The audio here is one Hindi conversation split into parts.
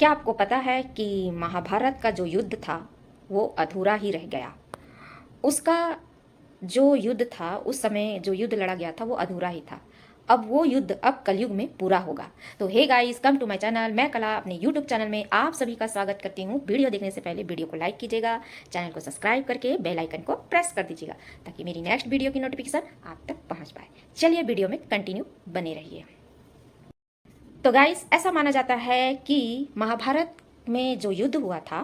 क्या आपको पता है कि महाभारत का जो युद्ध था वो अधूरा ही रह गया। उसका जो युद्ध था, उस समय जो युद्ध लड़ा गया था वो अधूरा ही था। अब वो युद्ध अब कलयुग में पूरा होगा। तो hey guys, come to my channel. मैं कला अपने यूट्यूब चैनल में आप सभी का स्वागत करती हूँ। वीडियो देखने से पहले वीडियो को लाइक कीजिएगा, चैनल को सब्सक्राइब करके बेल आइकन को प्रेस कर दीजिएगा ताकि मेरी नेक्स्ट वीडियो की नोटिफिकेशन आप तक पहुँच पाए। चलिए वीडियो में कंटिन्यू बने रहिए। तो गाइस, ऐसा माना जाता है कि महाभारत में जो युद्ध हुआ था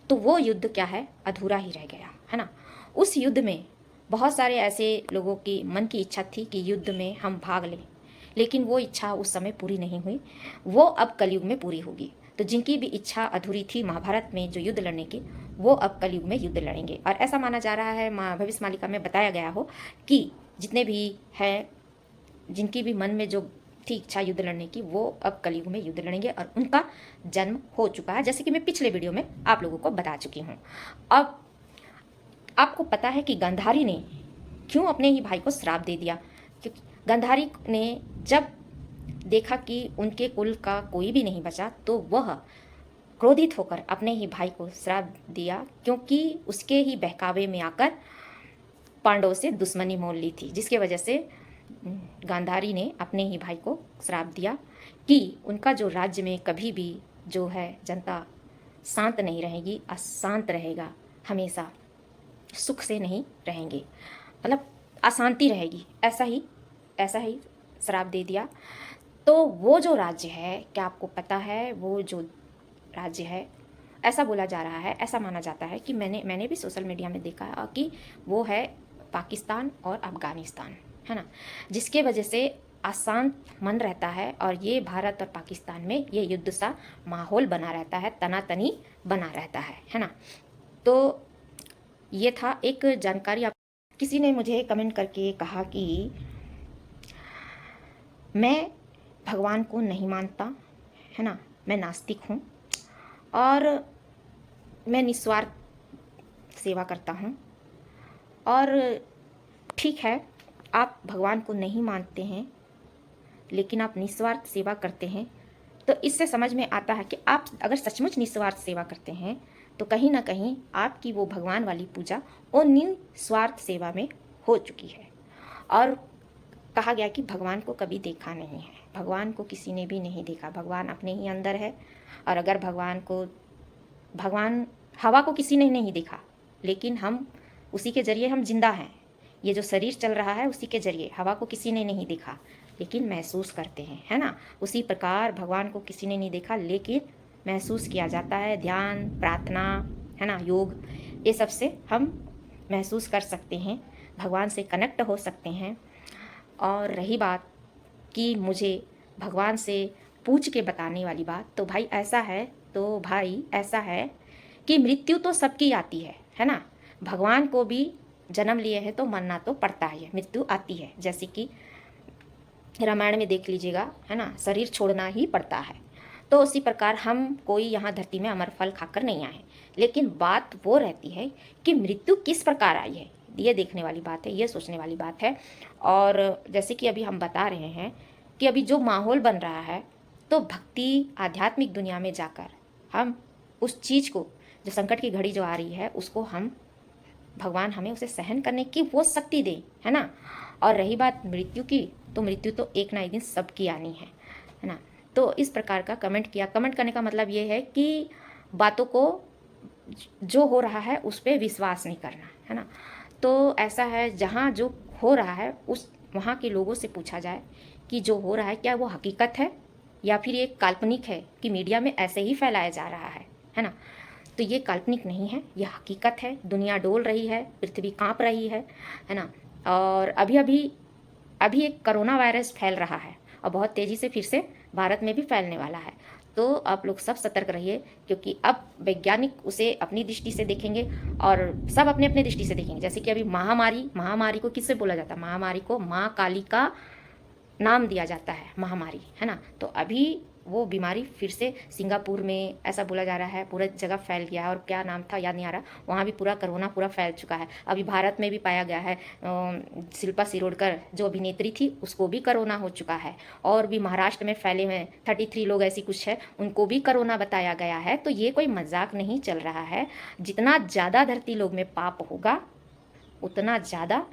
तो वो युद्ध क्या है, अधूरा ही रह गया है ना। उस युद्ध में बहुत सारे ऐसे लोगों की मन की इच्छा थी कि युद्ध में हम भाग लें, लेकिन वो इच्छा उस समय पूरी नहीं हुई। वो अब कलयुग में पूरी होगी। तो जिनकी भी इच्छा अधूरी थी महाभारत में जो युद्ध लड़ने की, वो अब कलयुग में युद्ध लड़ेंगे। और ऐसा माना जा रहा है, भविष्य मालिका में बताया गया हो कि जितने भी हैं, जिनकी भी मन में जो थी इच्छा युद्ध लड़ने की, वो अब कलयुग में युद्ध लड़ेंगे और उनका जन्म हो चुका है, जैसे कि मैं पिछले वीडियो में आप लोगों को बता चुकी हूँ। अब आपको पता है कि गांधारी ने क्यों अपने ही भाई को श्राप दे दिया। क्योंकि गांधारी ने जब देखा कि उनके कुल का कोई भी नहीं बचा, तो वह क्रोधित होकर अपने ही भाई को श्राप दिया, क्योंकि उसके ही बहकावे में आकर पांडवों से दुश्मनी मोल ली थी, जिसके वजह से गांधारी ने अपने ही भाई को श्राप दिया कि उनका जो राज्य में कभी भी जो है जनता शांत नहीं रहेगी, अशांत रहेगा, हमेशा सुख से नहीं रहेंगे, मतलब अशांति रहेगी। ऐसा ही श्राप दे दिया। तो वो जो राज्य है, क्या आपको पता है, वो जो राज्य है, ऐसा बोला जा रहा है, ऐसा माना जाता है कि मैंने भी सोशल मीडिया में देखा कि वो है पाकिस्तान और अफगानिस्तान, है ना। जिसके वजह से अशांत मन रहता है और ये भारत और पाकिस्तान में ये युद्ध सा माहौल बना रहता है, तनातनी बना रहता है ना। तो ये था एक जानकारी। आप किसी ने मुझे कमेंट करके कहा कि मैं भगवान को नहीं मानता, है ना, मैं नास्तिक हूँ और मैं निस्वार्थ सेवा करता हूँ। और ठीक है, आप भगवान को नहीं मानते हैं लेकिन आप निस्वार्थ सेवा करते हैं, तो इससे समझ में आता है कि आप अगर सचमुच निस्वार्थ सेवा करते हैं तो कहीं ना कहीं आपकी वो भगवान वाली पूजा वो निस्वार्थ सेवा में हो चुकी है। और कहा गया कि भगवान को कभी देखा नहीं है, भगवान को किसी ने भी नहीं देखा, भगवान अपने ही अंदर है। और अगर भगवान हवा को किसी ने नहीं देखा, लेकिन हम उसी के जरिए हम जिंदा हैं। ये जो शरीर चल रहा है उसी के जरिए, हवा को किसी ने नहीं देखा लेकिन महसूस करते हैं, है ना। उसी प्रकार भगवान को किसी ने नहीं देखा लेकिन महसूस किया जाता है। ध्यान, प्रार्थना, है ना, योग, ये सब से हम महसूस कर सकते हैं, भगवान से कनेक्ट हो सकते हैं। और रही बात कि मुझे भगवान से पूछ के बताने वाली बात, तो भाई ऐसा है कि मृत्यु तो सबकी आती है ना। भगवान को भी जन्म लिए है तो मरना तो पड़ता है, मृत्यु आती है। जैसे कि रामायण में देख लीजिएगा, है ना, शरीर छोड़ना ही पड़ता है। तो उसी प्रकार हम कोई यहाँ धरती में अमर फल खाकर नहीं आए, लेकिन बात वो रहती है कि मृत्यु किस प्रकार आई है, ये देखने वाली बात है, ये सोचने वाली बात है। और जैसे कि अभी हम बता रहे हैं कि अभी जो माहौल बन रहा है, तो भक्ति आध्यात्मिक दुनिया में जाकर हम उस चीज़ को, जो संकट की घड़ी जो आ रही है, उसको हम भगवान हमें उसे सहन करने की वो शक्ति दे, है ना। और रही बात मृत्यु की, तो मृत्यु तो एक ना एक दिन सबकी आनी है ना। तो इस प्रकार का कमेंट किया। कमेंट करने का मतलब ये है कि बातों को जो हो रहा है उस पर विश्वास नहीं करना, है ना। तो ऐसा है, जहाँ जो हो रहा है उस वहाँ के लोगों से पूछा जाए कि जो हो रहा है क्या वो हकीकत है या फिर ये काल्पनिक है कि मीडिया में ऐसे ही फैलाया जा रहा है ना। तो ये काल्पनिक नहीं है, ये हकीकत है। दुनिया डोल रही है, पृथ्वी कांप रही है ना। और अभी एक कोरोना वायरस फैल रहा है और बहुत तेज़ी से फिर से भारत में भी फैलने वाला है। तो आप लोग सब सतर्क रहिए, क्योंकि अब वैज्ञानिक उसे अपनी दृष्टि से देखेंगे और सब अपने अपने दृष्टि से देखेंगे। जैसे कि अभी महामारी को किससे बोला जाता है, महामारी को माँ काली का नाम दिया जाता है, महामारी, है ना। तो अभी वो बीमारी फिर से सिंगापुर में ऐसा बोला जा रहा है पूरा जगह फैल गया है, और क्या नाम था याद नहीं आ रहा, वहाँ भी पूरा कोरोना पूरा फैल चुका है। अभी भारत में भी पाया गया है, शिल्पा शिरोडकर जो अभिनेत्री थी उसको भी कोरोना हो चुका है, और भी महाराष्ट्र में फैले हुए 33 लोग ऐसी कुछ है उनको भी कोरोना बताया गया है। तो ये कोई मजाक नहीं चल रहा है। जितना ज़्यादा धरती लोग में पाप होगा उतना ज़्यादा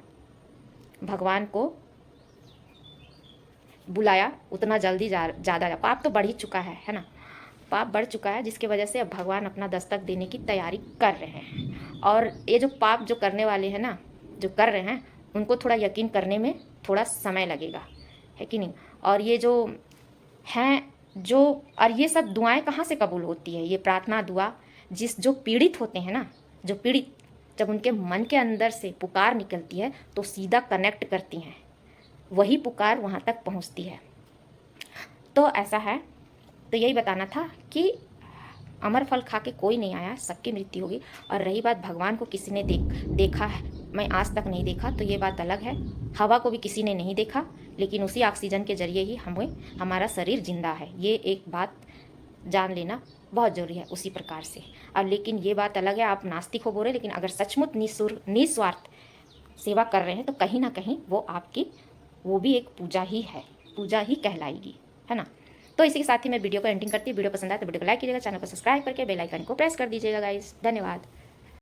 भगवान को बुलाया उतना जल्दी ज़्यादा पाप तो बढ़ ही चुका है ना, पाप बढ़ चुका है, जिसकी वजह से अब भगवान अपना दस्तक देने की तैयारी कर रहे हैं। और ये जो पाप जो करने वाले हैं ना, जो कर रहे हैं, उनको थोड़ा यकीन करने में थोड़ा समय लगेगा, है कि नहीं। और ये जो हैं जो, और ये सब दुआएं कहाँ से कबूल होती है, ये प्रार्थना दुआ जो पीड़ित होते हैं ना, जो पीड़ित, जब उनके मन के अंदर से पुकार निकलती है तो सीधा कनेक्ट करती हैं, वही पुकार वहाँ तक पहुँचती है। तो ऐसा है। तो यही बताना था कि अमर फल खा के कोई नहीं आया, सबकी मृत्यु होगी। और रही बात भगवान को किसी ने देखा है, मैं आज तक नहीं देखा, तो ये बात अलग है। हवा को भी किसी ने नहीं देखा, लेकिन उसी ऑक्सीजन के जरिए ही हमारा शरीर जिंदा है। ये एक बात जान लेना बहुत ज़रूरी है उसी प्रकार से। अब लेकिन ये बात अलग है, आप नास्तिक हो बोल रहे, लेकिन अगर सचमुच निस्वार्थ सेवा कर रहे हैं तो कहीं ना कहीं वो भी एक पूजा ही है, पूजा ही कहलाएगी, है ना। तो इसी के साथ ही मैं वीडियो को एंडिंग करती हूँ। वीडियो पसंद आए तो वीडियो को लाइक कीजिएगा, चैनल को सब्सक्राइब करके बेल आइकन को प्रेस कर दीजिएगा गाइस। धन्यवाद।